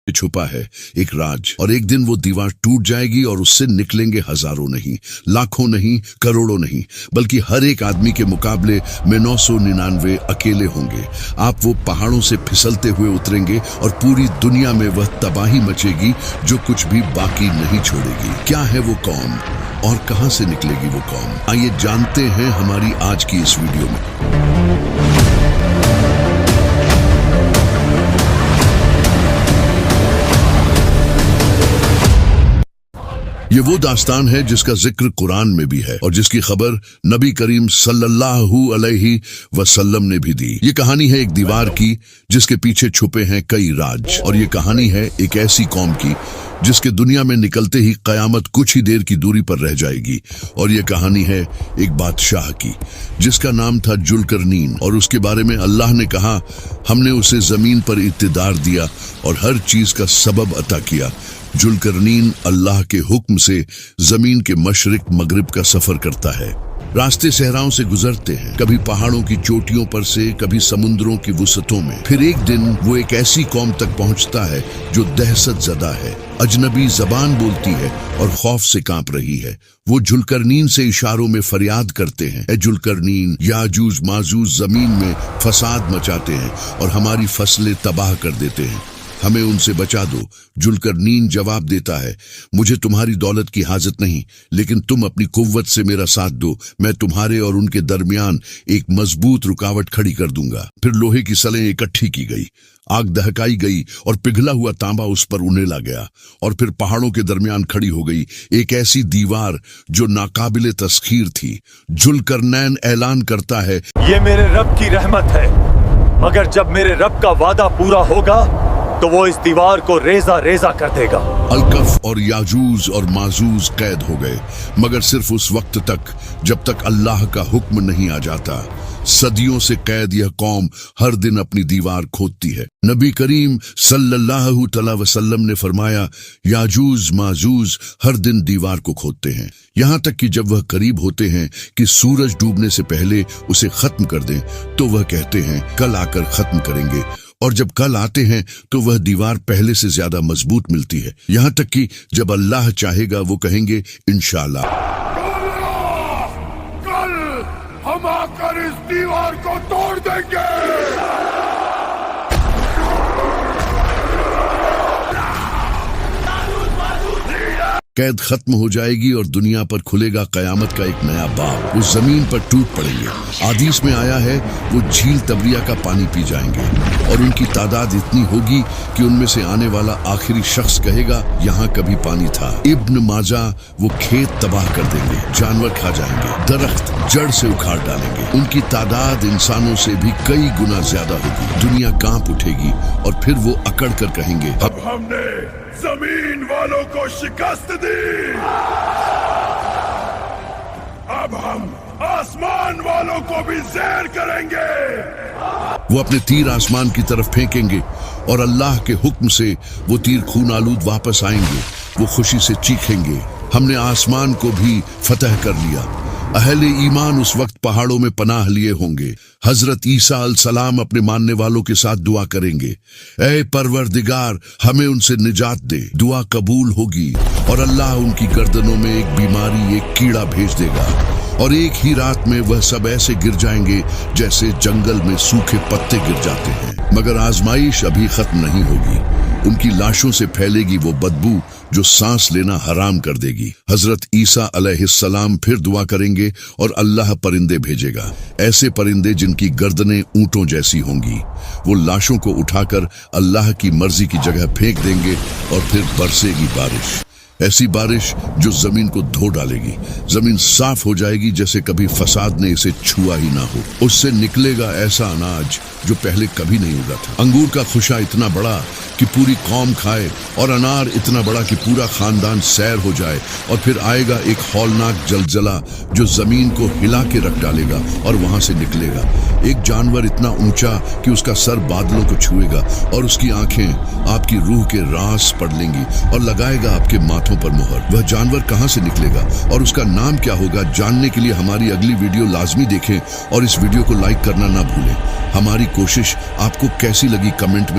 छुपा है एक राज, और एक दिन वो दीवार टूट जाएगी और उससे निकलेंगे हजारों नहीं, लाखों नहीं, करोड़ों नहीं, बल्कि हर एक आदमी के मुकाबले में 999 अकेले होंगे। आप वो पहाड़ों से फिसलते हुए उतरेंगे और पूरी दुनिया में वह तबाही मचेगी जो कुछ भी बाकी नहीं छोड़ेगी। क्या है वो कौम और कहां से निकलेगी वो कौम? आइए जानते हैं हमारी आज की इस वीडियो में। ये वो दास्तान है जिसका जिक्र कुरान में भी है और जिसकी खबर नबी करीम सल्लल्लाहु अलैहि वसल्लम ने भी दी। ये कहानी है एक दीवार की जिसके पीछे छुपे हैं कई राज, और ये कहानी है एक ऐसी कौम की जिसके दुनिया में निकलते ही कयामत कुछ ही देर की दूरी पर रह जाएगी। और ये कहानी है एक बादशाह की जिसका नाम था जुल्करनीन, और उसके बारे में अल्लाह ने कहा, हमने उसे जमीन पर इक्तिदार दिया और हर चीज का सबब अता किया। जुल्करनीन अल्लाह के हुक्म से जमीन के मशरिक मगरिब का सफर करता है। रास्ते सहराओं से गुजरते हैं, कभी पहाड़ों की चोटियों पर से, कभी समुद्रों की वुसतों में। फिर एक दिन वो एक ऐसी कौम तक पहुंचता है जो दहशत ज़दा है, अजनबी जबान बोलती है और खौफ से कांप रही है। वो जुल्करनीन से इशारों में फरियाद करते हैं, ए जुल्करनीन, याजूज माजूज जमीन में फसाद मचाते हैं और हमारी फसलें तबाह कर देते हैं, हमें उनसे बचा दो। जुल्करनीन जवाब देता है, मुझे तुम्हारी दौलत की हाजत नहीं, लेकिन तुम अपनी कुव्वत से मेरा साथ दो, मैं तुम्हारे और उनके दरमियान एक मजबूत रुकावट खड़ी कर दूंगा। फिर लोहे की सलें इकट्ठी की गई, आग दहकाई गई और पिघला हुआ तांबा उस पर उनेला गया, और फिर पहाड़ों के दरमियान खड़ी हो गई एक ऐसी दीवार जो नाकाबिले तस्खीर थी। जुल्करनैन ऐलान करता है, ये मेरे रब की रहमत है, मगर जब मेरे रब का वादा पूरा होगा तो वो इस दीवार को रेजा रेजा कर देगा। अलकफ और याजूज और माजूज कैद हो गए, मगर सिर्फ उस वक्त तक जब तक अल्लाह का हुक्म नहीं आ जाता। सदियों से कैद यह कौम हर दिन अपनी दीवार खोदती है। नबी करीम सल्लल्लाहु अलैहि वसल्लम ने फरमाया, याजूज माजूज हर दिन दीवार को खोदते हैं, यहाँ तक कि जब वह करीब होते हैं कि सूरज डूबने से पहले उसे खत्म कर दें तो वह कहते हैं कल आकर खत्म करेंगे, और जब कल आते हैं तो वह दीवार पहले से ज्यादा मजबूत मिलती है। यहाँ तक कि जब अल्लाह चाहेगा वो कहेंगे इंशाअल्लाह, कल हम आकर इस दीवार को तोड़ देंगे। कैद खत्म हो जाएगी और दुनिया पर खुलेगा कयामत का एक नया बाब। वो जमीन पर टूट पड़ेंगे। हदीस में आया है वो झील तबरिया का पानी पी जाएंगे और उनकी तादाद इतनी होगी कि उनमें से आने वाला आखिरी शख्स कहेगा यहाँ कभी पानी था। इब्न माजा वो खेत तबाह कर देंगे, जानवर खा जाएंगे, दरख्त जड़ से उखाड़ डालेंगे। उनकी तादाद इंसानों से भी कई गुना ज्यादा होगी। दुनिया कांप उठेगी और फिर वो अकड़ कर कहेंगे, अब हमने जमीन वालों को शिकस्त दी, अब हम आसमान वालों को भी ज़ेर करेंगे। वो अपने तीर आसमान की तरफ फेंकेंगे और अल्लाह के हुक्म से वो तीर खून आलूद वापस आएंगे। वो खुशी से चीखेंगे, हमने आसमान को भी फतह कर लिया। अहले ईमान उस वक्त पहाड़ों में पनाह लिए होंगे। हजरत ईसा अलैहिस्सलाम अपने मानने वालों के साथ दुआ करेंगे, ऐ परवरदिगार हमें उनसे निजात दे। दुआ कबूल होगी और अल्लाह उनकी गर्दनों में एक बीमारी, एक कीड़ा भेज देगा, और एक ही रात में वह सब ऐसे गिर जाएंगे जैसे जंगल में सूखे पत्ते गिर जाते हैं। मगर आजमाइश अभी खत्म नहीं होगी। उनकी लाशों से फैलेगी वो बदबू जो सांस लेना हराम कर देगी। हजरत ईसा अलैहिस्सलाम फिर दुआ करेंगे और अल्लाह परिंदे भेजेगा, ऐसे परिंदे जिनकी गर्दनें ऊंटों जैसी होंगी। वो लाशों को उठाकर अल्लाह की मर्जी की जगह फेंक देंगे और फिर बरसेगी बारिश, ऐसी बारिश जो जमीन को धो डालेगी। जमीन साफ हो जाएगी जैसे कभी फसाद ने इसे छुआ ही ना हो। उससे निकलेगा ऐसा अनाज जो पहले कभी नहीं उगा था। अंगूर का खुशा इतना बड़ा कि पूरी कौम खाए, और अनार इतना बड़ा कि पूरा खानदान सैर हो जाए। और फिर आएगा एक हौलनाक जलजला जो जमीन को हिला के रख डालेगा, और वहां से निकलेगा एक जानवर इतना ऊंचा कि उसका सर बादलों को छुएगा और उसकी आंखें आपकी रूह के रास पढ़ लेंगी और लगाएगा आपके माथों पर मोहर। वह जानवर कहां से निकलेगा और उसका नाम क्या होगा, जानने के लिए हमारी अगली वीडियो लाजमी देखें और इस वीडियो को लाइक करना ना भूलें। हमारी कोशिश आपको कैसी लगी कमेंट में